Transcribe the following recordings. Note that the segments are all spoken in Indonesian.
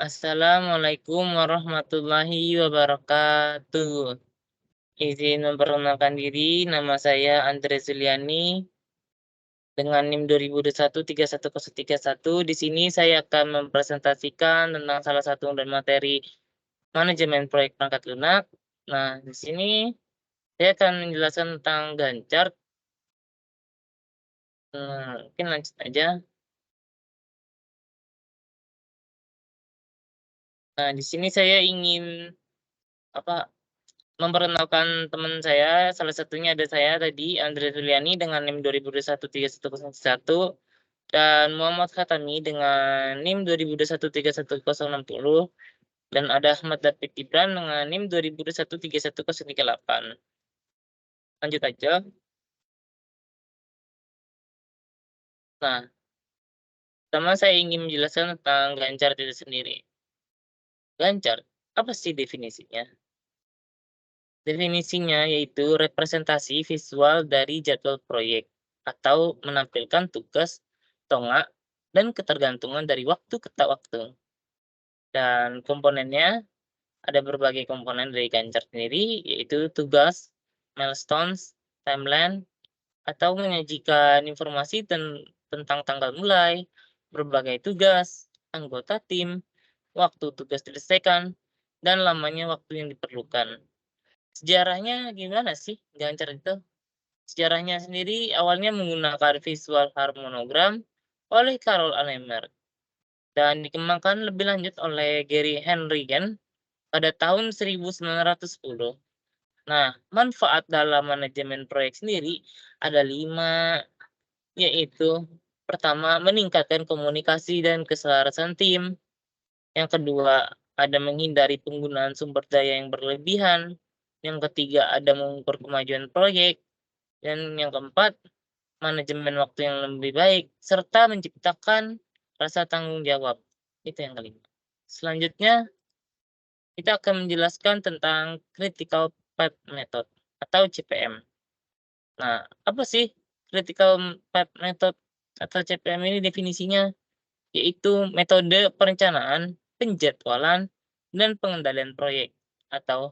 Assalamualaikum warahmatullahi wabarakatuh. Izin memperkenalkan diri, nama saya Andre Zuliani dengan NIM 2021 Di sini saya akan mempresentasikan tentang salah satu dan materi manajemen proyek perangkat lunak. Nah, di sini saya akan menjelaskan tentang Gantt. Mungkin lanjut aja. Nah, di sini saya ingin apa memperkenalkan teman saya, salah satunya ada saya tadi, Andre Zuliani dengan NIM 2021 dan Muhammad Khatami dengan NIM 2021 dan ada Ahmad David Gibran dengan NIM 2021 Lanjut aja. Nah, pertama saya ingin menjelaskan tentang Gantt itu sendiri. Gantt, apa sih definisinya? Definisinya yaitu representasi visual dari jadwal proyek atau menampilkan tugas, tonggak, dan ketergantungan dari waktu ke waktu. Dan komponennya ada berbagai komponen dari Gantt sendiri, yaitu tugas, milestones, timeline, atau menyajikan informasi tentang tanggal mulai, berbagai tugas, anggota tim, waktu tugas diselesaikan, dan lamanya waktu yang diperlukan. Sejarahnya gimana sih Gantt itu? Sejarahnya sendiri awalnya menggunakan visual harmonogram oleh Carol Annemer dan dikembangkan lebih lanjut oleh Gary Henrigan pada tahun 1910. Nah, manfaat dalam manajemen proyek sendiri ada 5, yaitu pertama, meningkatkan komunikasi dan keselarasan tim. Yang kedua, ada menghindari penggunaan sumber daya yang berlebihan. Yang ketiga, ada mengukur kemajuan proyek. Dan yang keempat, manajemen waktu yang lebih baik, serta menciptakan rasa tanggung jawab. Itu yang kelima. Selanjutnya, kita akan menjelaskan tentang Critical Path Method atau CPM. Nah, apa sih Critical Path Method atau CPM ini definisinya? Yaitu metode perencanaan, penjadwalan, dan pengendalian proyek atau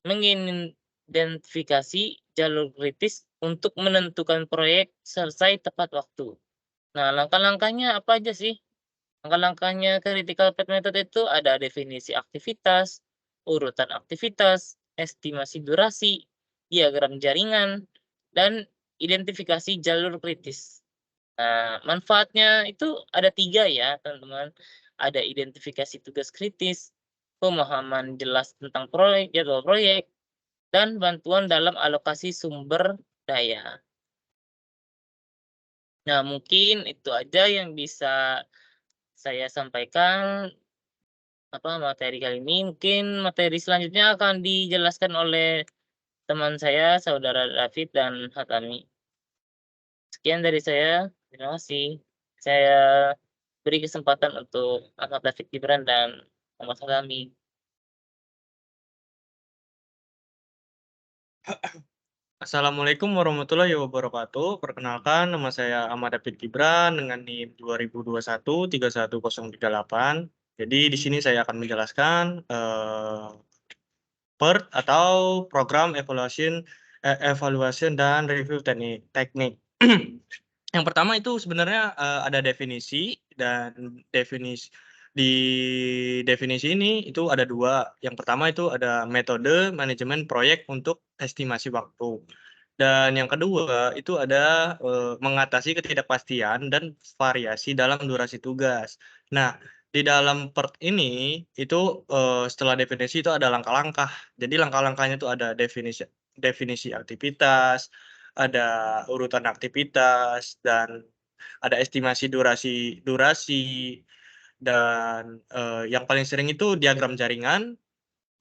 mengidentifikasi jalur kritis untuk menentukan proyek selesai tepat waktu. Nah, langkah-langkahnya apa aja sih? Langkah-langkahnya critical path method itu ada definisi aktivitas, urutan aktivitas, estimasi durasi, diagram jaringan, dan identifikasi jalur kritis. Nah, manfaatnya itu ada 3 ya, teman-teman. Ada identifikasi tugas kritis, pemahaman jelas tentang proyek, jadwal proyek, dan bantuan dalam alokasi sumber daya. Nah, mungkin itu aja yang bisa saya sampaikan materi kali ini. Mungkin materi selanjutnya akan dijelaskan oleh teman saya, saudara David dan Hatami. Sekian dari saya. Terima kasih. Saya beri kesempatan untuk Ahmad David Gibran dan Muhammad Hatami. Assalamualaikum warahmatullahi wabarakatuh. Perkenalkan, nama saya Ahmad David Gibran dengan NIM 2021 31038. Jadi di sini saya akan menjelaskan PERT atau Program Evaluation dan Review Teknik. Yang pertama itu sebenarnya ada definisi dan di definisi ini itu ada 2. Yang pertama itu ada metode manajemen proyek untuk estimasi waktu. Dan yang kedua itu ada mengatasi ketidakpastian dan variasi dalam durasi tugas. Nah, di dalam PERT ini itu setelah definisi itu ada langkah-langkah. Jadi langkah-langkahnya itu ada definisi aktivitas, ada urutan aktivitas, dan ada estimasi durasi, dan yang paling sering itu diagram jaringan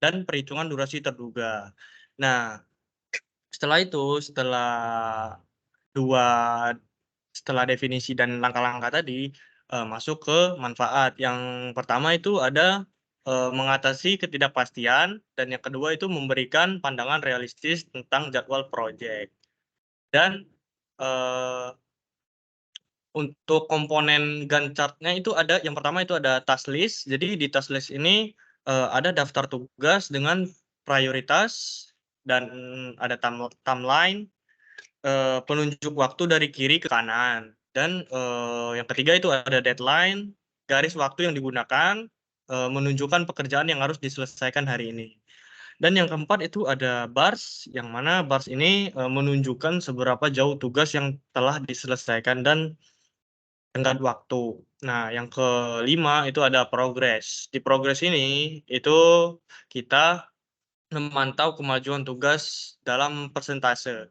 dan perhitungan durasi terduga. Nah, setelah itu, dua setelah definisi dan langkah-langkah tadi, masuk ke manfaat. Yang pertama itu ada mengatasi ketidakpastian, dan yang kedua itu memberikan pandangan realistis tentang jadwal proyek. Dan Untuk komponen Gantt chart-nya itu ada yang pertama itu ada task list. Jadi di task list ini, ada daftar tugas dengan prioritas dan ada timeline, penunjuk waktu dari kiri ke kanan dan, yang ketiga itu ada deadline, garis waktu yang digunakan, menunjukkan pekerjaan yang harus diselesaikan hari ini. Dan yang keempat itu ada bars, yang mana bars ini, menunjukkan seberapa jauh tugas yang telah diselesaikan dan tenggat waktu. Nah, yang kelima itu ada progres. Di progres ini, itu kita memantau kemajuan tugas dalam persentase,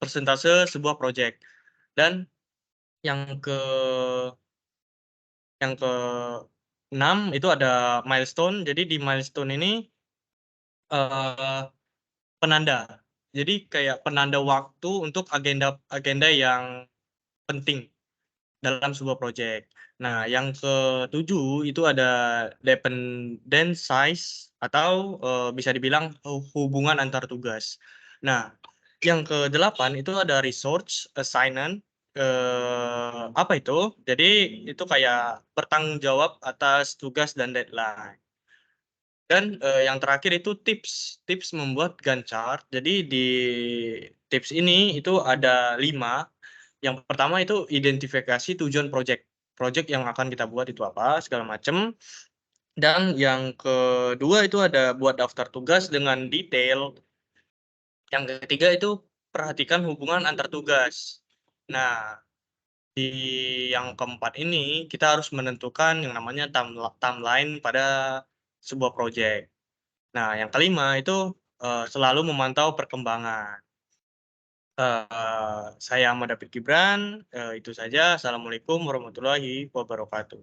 persentase sebuah project. Dan yang ke yang keenam itu ada milestone. Jadi di milestone ini, eee, penanda. Jadi kayak penanda waktu untuk agenda-agenda yang penting dalam sebuah project. Nah, yang ketujuh itu ada dependent size atau, bisa dibilang hubungan antar tugas. Nah, yang kedelapan itu ada resource assignment, apa itu? Jadi itu kayak bertanggung jawab atas tugas dan deadline. Dan, yang terakhir itu tips, tips membuat Gantt chart. Jadi di tips ini itu ada 5. Yang pertama itu identifikasi tujuan project, project yang akan kita buat itu apa, segala macam. Dan yang kedua itu ada buat daftar tugas dengan detail. Yang ketiga itu perhatikan hubungan antar tugas. Nah, di yang keempat ini kita harus menentukan yang namanya timeline pada sebuah project. Nah, yang kelima itu, selalu memantau perkembangan. Saya Ahmad David Gibran, itu saja. Assalamualaikum warahmatullahi wabarakatuh.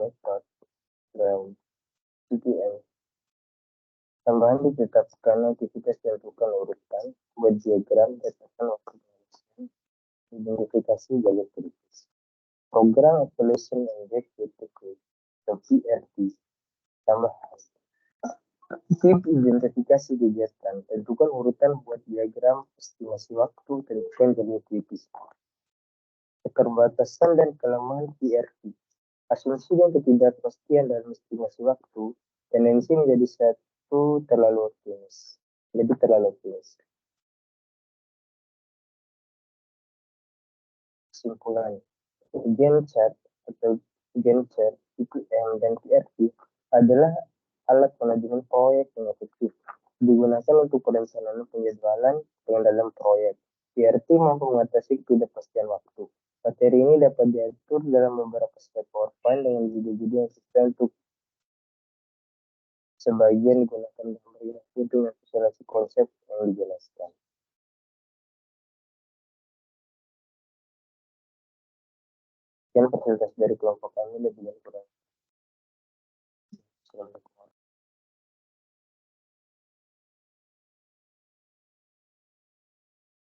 Method dan CPM. Tambahan ditetapkan aktivitas dan bukan urutan, buat diagram, letakkan waktu pemeriksaan, identifikasi jalur kritis. Program Evaluation and Review Technique atau PRT. Tambahan. Tip identifikasi kegiatan, tentukan urutan buat diagram, estimasi waktu, tentukan jalur kritis. Keterbatasan dan kelemahan PRT. Asumsi dan ketidakpastian dalam estimasi waktu, tendensi menjadi terlalu optimis. Kesimpulan, Gantt chart atau Gantt chart, IPM dan PRT adalah alat manajemen proyek yang efektif. Digunakan untuk perencanaan penjadwalan pengendalian proyek. PRT mampu mengatasi ketidakpastian waktu. Materi ini dapat diatur dalam beberapa slide PowerPoint dengan judul-judul yang sesuai untuk sebagian digunakan dalam berinovasi dengan visualisasi konsep yang dijelaskan. Sekian fasilitas dari kelompok kami, lebih dan kurang